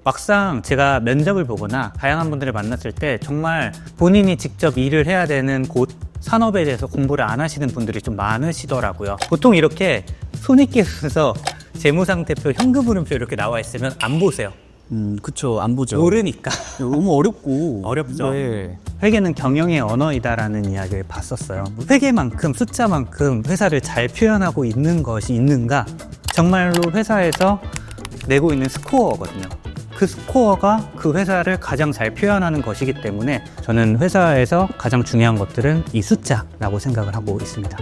막상 제가 면접을 보거나 다양한 분들을 만났을 때 정말 본인이 직접 일을 해야 되는 곳, 산업에 대해서 공부를 안 하시는 분들이 좀 많으시더라고요. 보통 이렇게 손익계에서 재무상태표, 현금흐름표 이렇게 나와 있으면 안 보세요. 그쵸. 안 보죠. 모르니까. 너무 어렵고. 어렵죠. 네. 회계는 경영의 언어이다라는 이야기를 봤었어요. 회계만큼 숫자만큼 회사를 잘 표현하고 있는 것이 있는가? 정말로 회사에서 내고 있는 스코어거든요. 그 스코어가 그 회사를 가장 잘 표현하는 것이기 때문에 저는 회사에서 가장 중요한 것들은 이 숫자라고 생각을 하고 있습니다.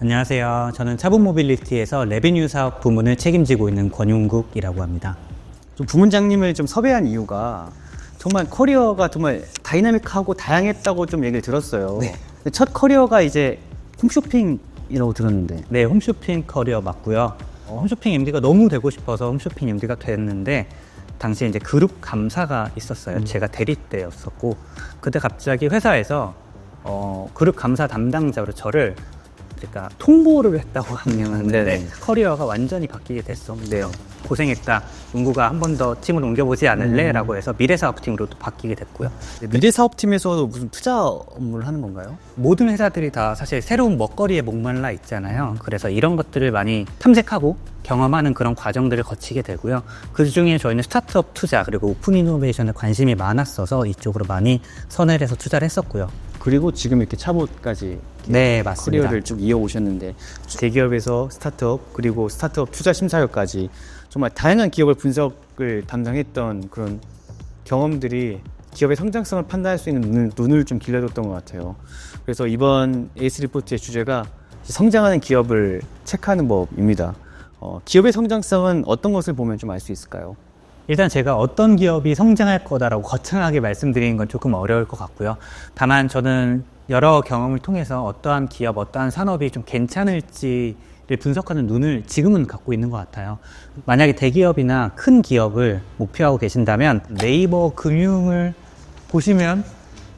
안녕하세요. 저는 차분모빌리티에서 레비뉴 사업 부문을 책임지고 있는 권용국이라고 합니다. 좀 부문장님을 좀 섭외한 이유가 정말 커리어가 정말 다이나믹하고 다양했다고 좀 얘기를 들었어요. 네. 근데 첫 커리어가 이제 홈쇼핑이라고 들었는데. 네, 홈쇼핑 커리어 맞고요. 홈쇼핑 MD가 너무 되고 싶어서 홈쇼핑 MD가 됐는데 당시에 이제 그룹 감사가 있었어요. 제가 대리 때였었고 그때 갑자기 회사에서 그룹 감사 담당자로 저를 제가 통보를 했다고 하면 커리어가 완전히 바뀌게 됐었는데요. 고생했다. 문구가 한 번 더 팀을 옮겨보지 않을래? 라고 해서 미래사업팀으로 또 바뀌게 됐고요. 미래사업팀에서도 무슨 투자 업무를 하는 건가요? 모든 회사들이 다 사실 새로운 먹거리에 목말라 있잖아요. 그래서 이런 것들을 많이 탐색하고 경험하는 그런 과정들을 거치게 되고요. 그 중에 저희는 스타트업 투자 그리고 오픈 이노베이션에 관심이 많았어서 이쪽으로 많이 선회를 해서 투자를 했었고요. 그리고 지금 이렇게 차보까지 네, 맞습니다. 커리어를 쭉 이어오셨는데 대기업에서 스타트업 그리고 스타트업 투자 심사위원까지 정말 다양한 기업을 분석을 담당했던 그런 경험들이 기업의 성장성을 판단할 수 있는 눈을 좀 길러줬던 것 같아요. 그래서 이번 에이스 리포트의 주제가 성장하는 기업을 체크하는 법입니다. 기업의 성장성은 어떤 것을 보면 좀 알 수 있을까요? 일단 제가 어떤 기업이 성장할 거다라고 거창하게 말씀드리는 건 조금 어려울 것 같고요. 다만 저는 여러 경험을 통해서 어떠한 기업, 어떠한 산업이 좀 괜찮을지를 분석하는 눈을 지금은 갖고 있는 것 같아요. 만약에 대기업이나 큰 기업을 목표하고 계신다면 네이버 금융을 보시면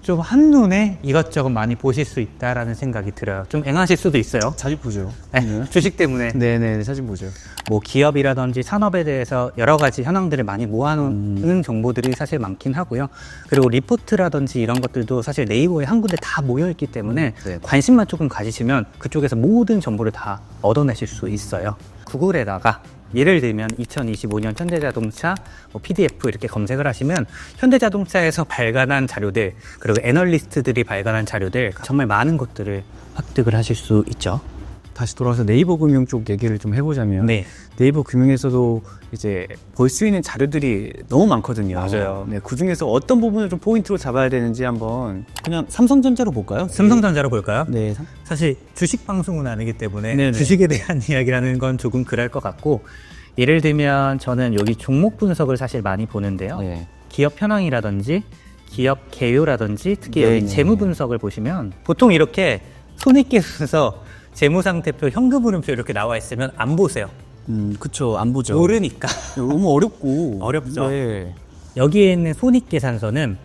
좀 한눈에 이것저것 많이 보실 수 있다라는 생각이 들어요. 좀 앵하실 수도 있어요. 자주 보죠. 네, 주식 때문에. 네네, 자주 보죠. 뭐 기업이라든지 산업에 대해서 여러 가지 현황들을 많이 모아놓는 정보들이 사실 많긴 하고요. 그리고 리포트라든지 이런 것들도 사실 네이버에 한 군데 다 모여있기 때문에 네. 관심만 조금 가지시면 그쪽에서 모든 정보를 다 얻어내실 수 있어요. 구글에다가 예를 들면 2025년 현대자동차 PDF 이렇게 검색을 하시면 현대자동차에서 발간한 자료들 그리고 애널리스트들이 발간한 자료들 정말 많은 것들을 획득을 하실 수 있죠. 다시 돌아와서 네이버 금융 쪽 얘기를 좀 해보자면 네. 네이버 금융에서도 이제 볼 수 있는 자료들이 너무 많거든요. 맞아요. 네, 그 중에서 어떤 부분을 좀 포인트로 잡아야 되는지 한번 그냥 삼성전자로 볼까요? 삼성전자로 볼까요? 네. 사실 주식 방송은 아니기 때문에 네네. 주식에 대한 이야기라는 건 조금 그럴 것 같고 예를 들면 저는 여기 종목 분석을 사실 많이 보는데요. 네. 기업 현황이라든지 기업 개요라든지 특히 네네. 여기 재무 분석을 보시면 보통 이렇게 손익계에서 재무상태표, 현금흐름표 이렇게 나와 있으면 안 보세요. 그쵸. 안 보죠. 모르니까. 너무 어렵고. 어렵죠. 네. 여기에 있는 손익계산서는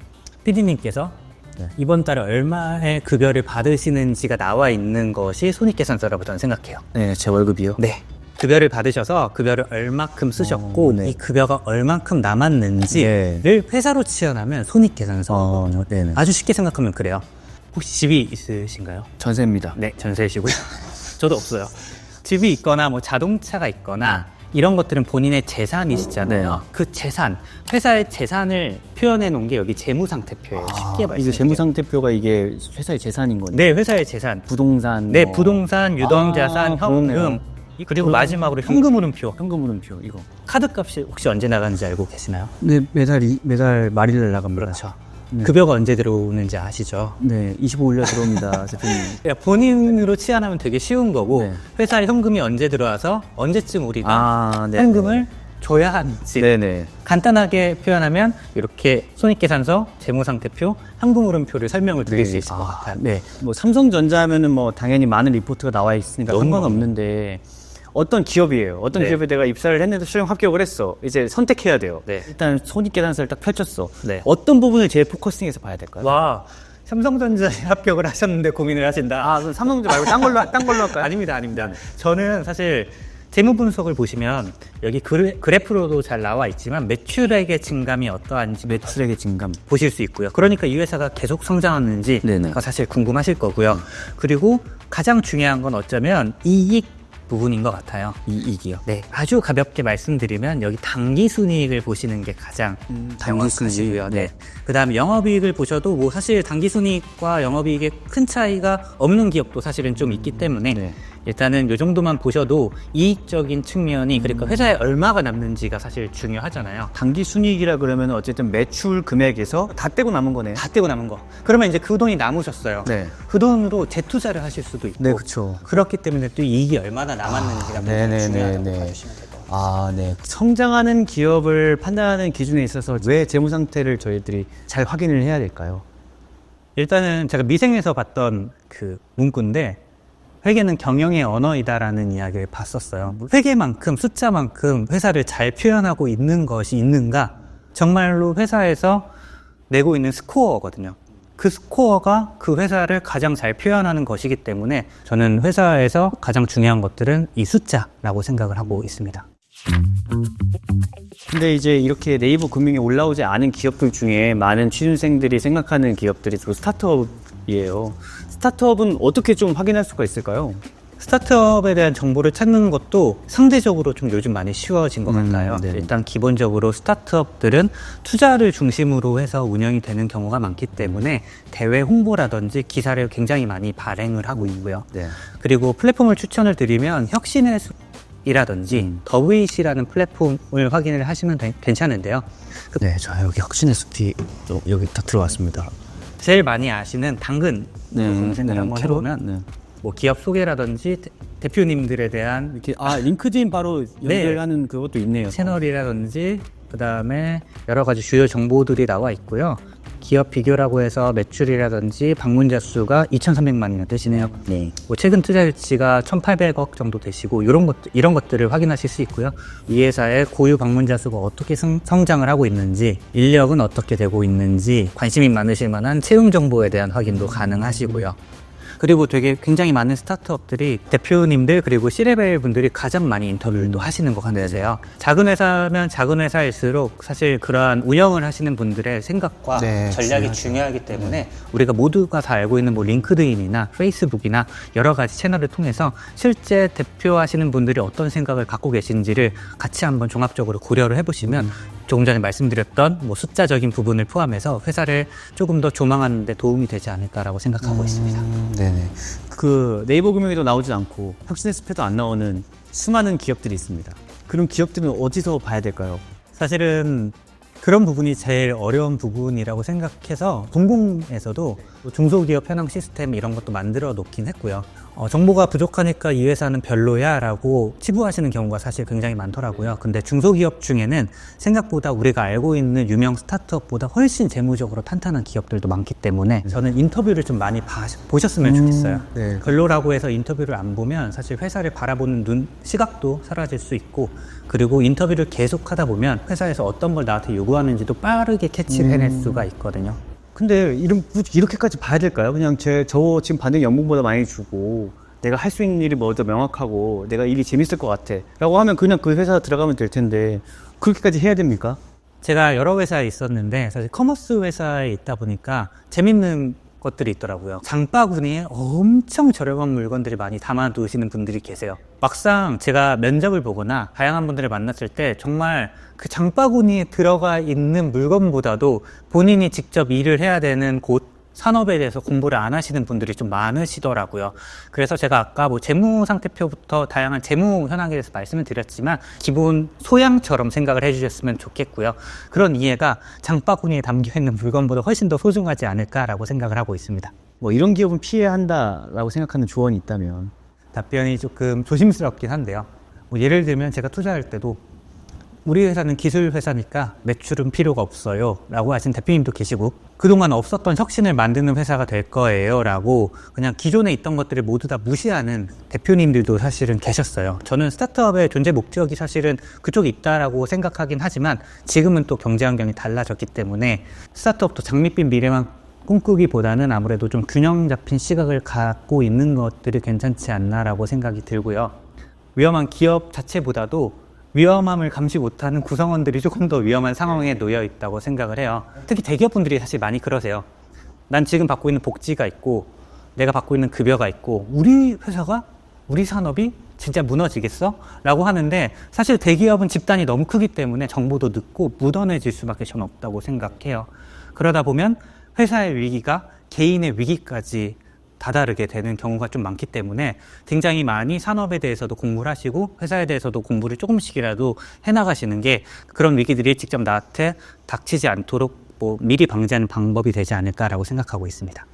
PD님께서 네. 이번 달에 얼마의 급여를 받으시는지가 나와 있는 것이 손익계산서라고 저는 생각해요. 네, 제 월급이요? 네. 급여를 받으셔서 급여를 얼마큼 쓰셨고 네. 이 급여가 얼만큼 남았는지를 회사로 치환하면 손익계산서. 네네. 아주 쉽게 생각하면 그래요. 혹시 집이 있으신가요? 전세입니다. 네, 전세이시고요. 저도 없어요. 집이 있거나 뭐 자동차가 있거나 이런 것들은 본인의 재산이시잖아요. 네. 그 재산, 회사의 재산을 표현해 놓은 게 여기 재무상태표예요. 쉽게 말씀드리면. 이게 재무상태표가 이게 회사의 재산인 거네요. 네, 회사의 재산. 부동산. 네, 뭐. 부동산, 유동자산, 현금. 그러네요. 그리고 마지막으로 현금흐름표. 현금흐름표 이거. 카드값이 혹시 언제 나가는지 알고 계시나요? 네, 매달 말일 나갑니다. 그렇죠. 네. 급여가 언제 들어오는지 아시죠? 네, 25일날 들어옵니다, 대표님. 그러니까 본인으로 치환하면 되게 쉬운 거고 네. 회사에 현금이 언제 들어와서 언제쯤 우리가 네. 현금을 줘야 하는지 네네. 간단하게 표현하면 이렇게 손익계산서, 재무상태표, 현금흐름표를 설명을 드릴 수 있을 것 같아요. 네. 뭐 삼성전자 하면은 뭐 당연히 많은 리포트가 나와 있으니까 너무 상관없는데 어떤 기업이에요. 어떤 네. 기업에 내가 입사를 했는데 수령 합격을 했어. 이제 선택해야 돼요. 네. 일단 손익계산서를 딱 펼쳤어. 네. 어떤 부분을 제일 포커싱해서 봐야 될까요? 와, 삼성전자에 합격을 하셨는데 고민을 하신다. 그럼 삼성전자 말고 딴 걸로 할까요? 아닙니다. 저는 사실 재무 분석을 보시면 여기 그래프로도 잘 나와 있지만 매출액의 증감이 어떠한지 매출액의 증감. 보실 수 있고요. 그러니까 이 회사가 계속 성장하는지가 네네. 사실 궁금하실 거고요. 그리고 가장 중요한 건 어쩌면 이익 부분인 것 같아요. 이익이요. 네, 아주 가볍게 말씀드리면 여기 당기순이익을 보시는 게 가장 정확하시고요. 네. 그다음에 영업이익을 보셔도 뭐 사실 당기순이익과 영업이익의 큰 차이가 없는 기업도 사실은 좀 있기 때문에 네. 일단은 이 정도만 보셔도 이익적인 측면이 그러니까 회사에 얼마가 남는지가 사실 중요하잖아요. 단기 순이익이라 그러면 어쨌든 매출 금액에서 다 떼고 남은 거네요. 다 떼고 남은 거. 그러면 이제 그 돈이 남으셨어요. 네. 그 돈으로 재투자를 하실 수도 있고. 네, 그렇죠. 그렇기 때문에 또 이익이 얼마나 남았는지가 굉장히 중요하다고 봐주시면 될 것 같아요. 아, 네. 성장하는 기업을 판단하는 기준에 있어서 왜 재무 상태를 저희들이 잘 확인을 해야 될까요? 일단은 제가 미생에서 봤던 그 문구인데 회계는 경영의 언어이다라는 이야기를 봤었어요. 회계만큼 숫자만큼 회사를 잘 표현하고 있는 것이 있는가? 정말로 회사에서 내고 있는 스코어거든요. 그 스코어가 그 회사를 가장 잘 표현하는 것이기 때문에 저는 회사에서 가장 중요한 것들은 이 숫자라고 생각을 하고 있습니다. 근데 이제 이렇게 네이버 금융에 올라오지 않은 기업들 중에 많은 취준생들이 생각하는 기업들이 주로 스타트업이에요. 스타트업은 어떻게 좀 확인할 수가 있을까요? 스타트업에 대한 정보를 찾는 것도 상대적으로 좀 요즘 많이 쉬워진 것 같아요. 네. 일단 기본적으로 스타트업들은 투자를 중심으로 해서 운영이 되는 경우가 많기 때문에 대외 홍보라든지 기사를 굉장히 많이 발행을 하고 있고요. 네. 그리고 플랫폼을 추천을 드리면 혁신의 숲이라든지 더위시라는 플랫폼을 확인을 하시면 괜찮은데요. 네, 저 여기 혁신의 숲이 또 여기 딱 들어왔습니다. 제일 많이 아시는 당근 검색을 한번 해보면 네. 뭐 기업 소개라든지 대표님들에 대한 이렇게 링크드인 바로 연결하는 그것도 있네요. 채널이라든지 그다음에 여러 가지 주요 정보들이 나와 있고요. 기업 비교라고 해서 매출이라든지 방문자 수가 2,300만이나 되시네요. 네. 뭐 최근 투자 유치가 1,800억 정도 되시고 이런 것들을 확인하실 수 있고요. 이 회사의 고유 방문자 수가 어떻게 성장을 하고 있는지, 인력은 어떻게 되고 있는지 관심이 많으실 만한 채용 정보에 대한 확인도 가능하시고요. 그리고 되게 굉장히 많은 스타트업들이 대표님들 그리고 C레벨 분들이 가장 많이 인터뷰도 하시는 것 같으세요. 작은 회사면 작은 회사일수록 사실 그러한 운영을 하시는 분들의 생각과 네, 전략이 중요하기 때문에 우리가 모두가 다 알고 있는 뭐 링크드인이나 페이스북이나 여러 가지 채널을 통해서 실제 대표하시는 분들이 어떤 생각을 갖고 계신지를 같이 한번 종합적으로 고려를 해보시면 조금 전에 말씀드렸던 뭐 숫자적인 부분을 포함해서 회사를 조금 더 조망하는 데 도움이 되지 않을까라고 생각하고 있습니다. 네네. 그 네이버 금융에도 나오지 않고 혁신의 숲에도 안 나오는 수많은 기업들이 있습니다. 그럼 기업들은 어디서 봐야 될까요? 사실은 그런 부분이 제일 어려운 부분이라고 생각해서 동공에서도 중소기업 현황 시스템 이런 것도 만들어 놓긴 했고요. 정보가 부족하니까 이 회사는 별로야 라고 치부하시는 경우가 사실 굉장히 많더라고요. 근데 중소기업 중에는 생각보다 우리가 알고 있는 유명 스타트업보다 훨씬 재무적으로 탄탄한 기업들도 많기 때문에 저는 인터뷰를 좀 많이 보셨으면 좋겠어요. 네. 별로라고 해서 인터뷰를 안 보면 사실 회사를 바라보는 시각도 사라질 수 있고, 그리고 인터뷰를 계속 하다 보면 회사에서 어떤 걸 나한테 요구하는지도 빠르게 캐치를 해낼 수가 있거든요. 근데 이렇게까지 봐야 될까요? 그냥 저 지금 받는 연봉보다 많이 주고 내가 할 수 있는 일이 뭐더 명확하고 내가 일이 재밌을 것 같아 라고 하면 그냥 그 회사 들어가면 될 텐데 그렇게까지 해야 됩니까? 제가 여러 회사에 있었는데 사실 커머스 회사에 있다 보니까 재밌는 것들이 있더라고요. 장바구니에 엄청 저렴한 물건들이 많이 담아두시는 분들이 계세요. 막상 제가 면접을 보거나 다양한 분들을 만났을 때 정말 그 장바구니에 들어가 있는 물건보다도 본인이 직접 일을 해야 되는 곳, 산업에 대해서 공부를 안 하시는 분들이 좀 많으시더라고요. 그래서 제가 아까 뭐 재무 상태표부터 다양한 재무 현황에 대해서 말씀을 드렸지만 기본 소양처럼 생각을 해주셨으면 좋겠고요. 그런 이해가 장바구니에 담겨있는 물건보다 훨씬 더 소중하지 않을까라고 생각을 하고 있습니다. 뭐 이런 기업은 피해야 한다라고 생각하는 조언이 있다면? 답변이 조금 조심스럽긴 한데요. 뭐 예를 들면 제가 투자할 때도 우리 회사는 기술 회사니까 매출은 필요가 없어요 라고 하신 대표님도 계시고, 그동안 없었던 혁신을 만드는 회사가 될 거예요 라고 그냥 기존에 있던 것들을 모두 다 무시하는 대표님들도 사실은 계셨어요. 저는 스타트업의 존재 목적이 사실은 그쪽에 있다라고 생각하긴 하지만 지금은 또 경제 환경이 달라졌기 때문에 스타트업도 장밋빛 미래만 꿈꾸기보다는 아무래도 좀 균형 잡힌 시각을 갖고 있는 것들이 괜찮지 않나라고 생각이 들고요. 위험한 기업 자체보다도 위험함을 감시 못하는 구성원들이 조금 더 위험한 상황에 놓여 있다고 생각을 해요. 특히 대기업분들이 사실 많이 그러세요. 난 지금 받고 있는 복지가 있고 내가 받고 있는 급여가 있고 우리 회사가 우리 산업이 진짜 무너지겠어? 라고 하는데 사실 대기업은 집단이 너무 크기 때문에 정보도 늦고 묻어내질 수밖에 저는 없다고 생각해요. 그러다 보면 회사의 위기가 개인의 위기까지 다다르게 되는 경우가 좀 많기 때문에 굉장히 많이 산업에 대해서도 공부를 하시고 회사에 대해서도 공부를 조금씩이라도 해나가시는 게 그런 위기들이 직접 나한테 닥치지 않도록 뭐 미리 방지하는 방법이 되지 않을까라고 생각하고 있습니다.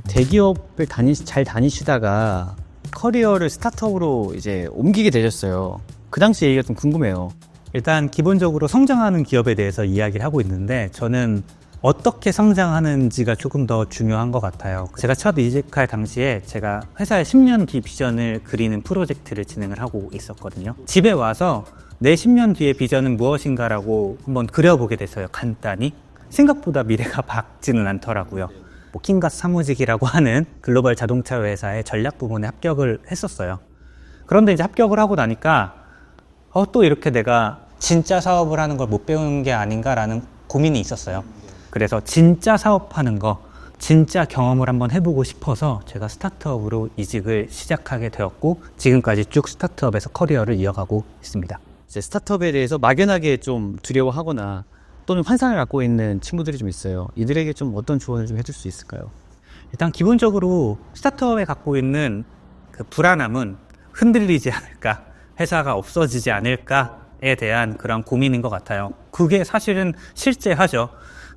대기업을 잘 다니시다가 커리어를 스타트업으로 이제 옮기게 되셨어요. 그 당시 얘기가 좀 궁금해요. 일단 기본적으로 성장하는 기업에 대해서 이야기를 하고 있는데 저는 어떻게 성장하는지가 조금 더 중요한 것 같아요. 제가 첫 이직할 당시에 제가 회사의 10년 뒤 비전을 그리는 프로젝트를 진행을 하고 있었거든요. 집에 와서 내 10년 뒤의 비전은 무엇인가라고 한번 그려보게 됐어요. 간단히. 생각보다 미래가 밝지는 않더라고요. 뭐 킹가스 사무직이라고 하는 글로벌 자동차 회사의 전략 부문에 합격을 했었어요. 그런데 이제 합격을 하고 나니까 또 이렇게 내가 진짜 사업을 하는 걸 못 배우는 게 아닌가라는 고민이 있었어요. 그래서 진짜 사업하는 거, 진짜 경험을 한번 해보고 싶어서 제가 스타트업으로 이직을 시작하게 되었고 지금까지 쭉 스타트업에서 커리어를 이어가고 있습니다. 이제 스타트업에 대해서 막연하게 좀 두려워하거나 또는 환상을 갖고 있는 친구들이 좀 있어요. 이들에게 좀 어떤 조언을 좀 해줄 수 있을까요? 일단 기본적으로 스타트업에 갖고 있는 그 불안함은 흔들리지 않을까, 회사가 없어지지 않을까에 대한 그런 고민인 것 같아요. 그게 사실은 실제하죠.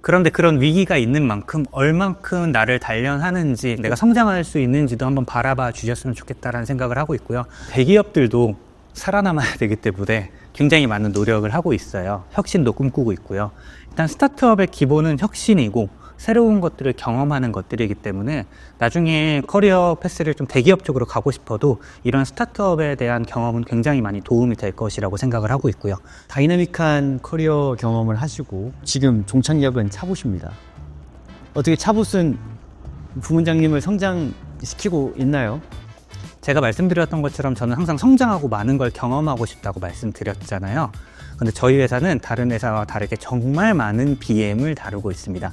그런데 그런 위기가 있는 만큼 얼만큼 나를 단련하는지 내가 성장할 수 있는지도 한번 바라봐 주셨으면 좋겠다라는 생각을 하고 있고요. 대기업들도 살아남아야 되기 때문에 굉장히 많은 노력을 하고 있어요. 혁신도 꿈꾸고 있고요. 일단 스타트업의 기본은 혁신이고 새로운 것들을 경험하는 것들이기 때문에 나중에 커리어 패스를 좀 대기업 쪽으로 가고 싶어도 이런 스타트업에 대한 경험은 굉장히 많이 도움이 될 것이라고 생각을 하고 있고요. 다이나믹한 커리어 경험을 하시고 지금 종착역은 차봇입니다. 어떻게 차봇은 부문장님을 성장시키고 있나요? 제가 말씀드렸던 것처럼 저는 항상 성장하고 많은 걸 경험하고 싶다고 말씀드렸잖아요. 근데 저희 회사는 다른 회사와 다르게 정말 많은 BM을 다루고 있습니다.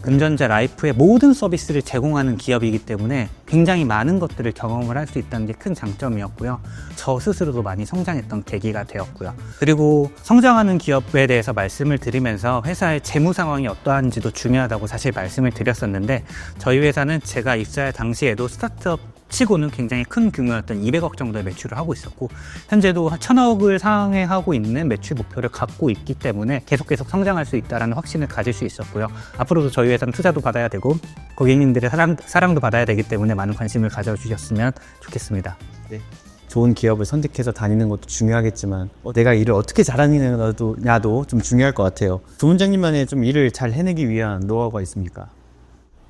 금전자 라이프의 모든 서비스를 제공하는 기업이기 때문에 굉장히 많은 것들을 경험을 할 수 있다는 게 큰 장점이었고요. 저 스스로도 많이 성장했던 계기가 되었고요. 그리고 성장하는 기업에 대해서 말씀을 드리면서 회사의 재무 상황이 어떠한지도 중요하다고 사실 말씀을 드렸었는데 저희 회사는 제가 입사할 당시에도 스타트업 치고는 굉장히 큰 규모였던 200억 정도의 매출을 하고 있었고 현재도 1000억을 상회하고 있는 매출 목표를 갖고 있기 때문에 계속 성장할 수 있다는 확신을 가질 수 있었고요. 앞으로도 저희 회사는 투자도 받아야 되고 고객님들의 사랑도 받아야 되기 때문에 많은 관심을 가져주셨으면 좋겠습니다. 네. 좋은 기업을 선택해서 다니는 것도 중요하겠지만 내가 일을 어떻게 잘하느냐도 좀 중요할 것 같아요. 부문장님만의 좀 일을 잘 해내기 위한 노하우가 있습니까?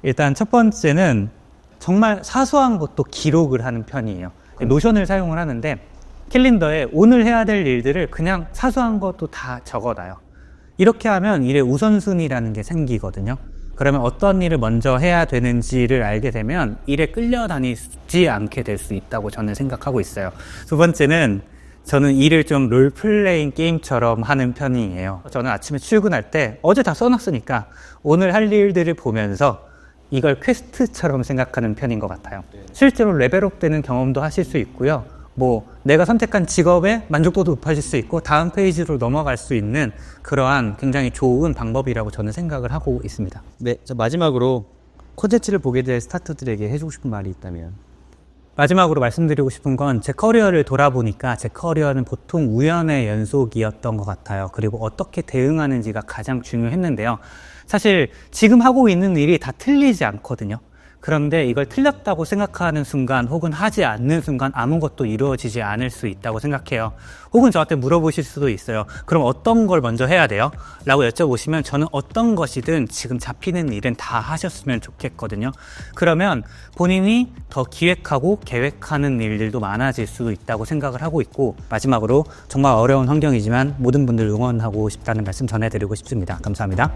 일단 첫 번째는 정말 사소한 것도 기록을 하는 편이에요. 노션을 사용을 하는데 캘린더에 오늘 해야 될 일들을 그냥 사소한 것도 다 적어놔요. 이렇게 하면 일의 우선순위라는 게 생기거든요. 그러면 어떤 일을 먼저 해야 되는지를 알게 되면 일에 끌려다니지 않게 될 수 있다고 저는 생각하고 있어요. 두 번째는 저는 일을 좀 롤플레잉 게임처럼 하는 편이에요. 저는 아침에 출근할 때 어제 다 써놨으니까 오늘 할 일들을 보면서 이걸 퀘스트처럼 생각하는 편인 것 같아요. 실제로 레벨업 되는 경험도 하실 수 있고요. 내가 선택한 직업에 만족도도 높아질 수 있고 다음 페이지로 넘어갈 수 있는 그러한 굉장히 좋은 방법이라고 저는 생각을 하고 있습니다. 네, 저 마지막으로 콘텐츠를 보게 될 스타트들에게 해주고 싶은 말이 있다면? 마지막으로 말씀드리고 싶은 건 제 커리어를 돌아보니까 제 커리어는 보통 우연의 연속이었던 것 같아요. 그리고 어떻게 대응하는지가 가장 중요했는데요. 사실 지금 하고 있는 일이 다 틀리지 않거든요. 그런데 이걸 틀렸다고 생각하는 순간 혹은 하지 않는 순간 아무것도 이루어지지 않을 수 있다고 생각해요. 혹은 저한테 물어보실 수도 있어요. 그럼 어떤 걸 먼저 해야 돼요? 라고 여쭤보시면 저는 어떤 것이든 지금 잡히는 일은 다 하셨으면 좋겠거든요. 그러면 본인이 더 기획하고 계획하는 일들도 많아질 수도 있다고 생각을 하고 있고 마지막으로 정말 어려운 환경이지만 모든 분들 응원하고 싶다는 말씀 전해드리고 싶습니다. 감사합니다.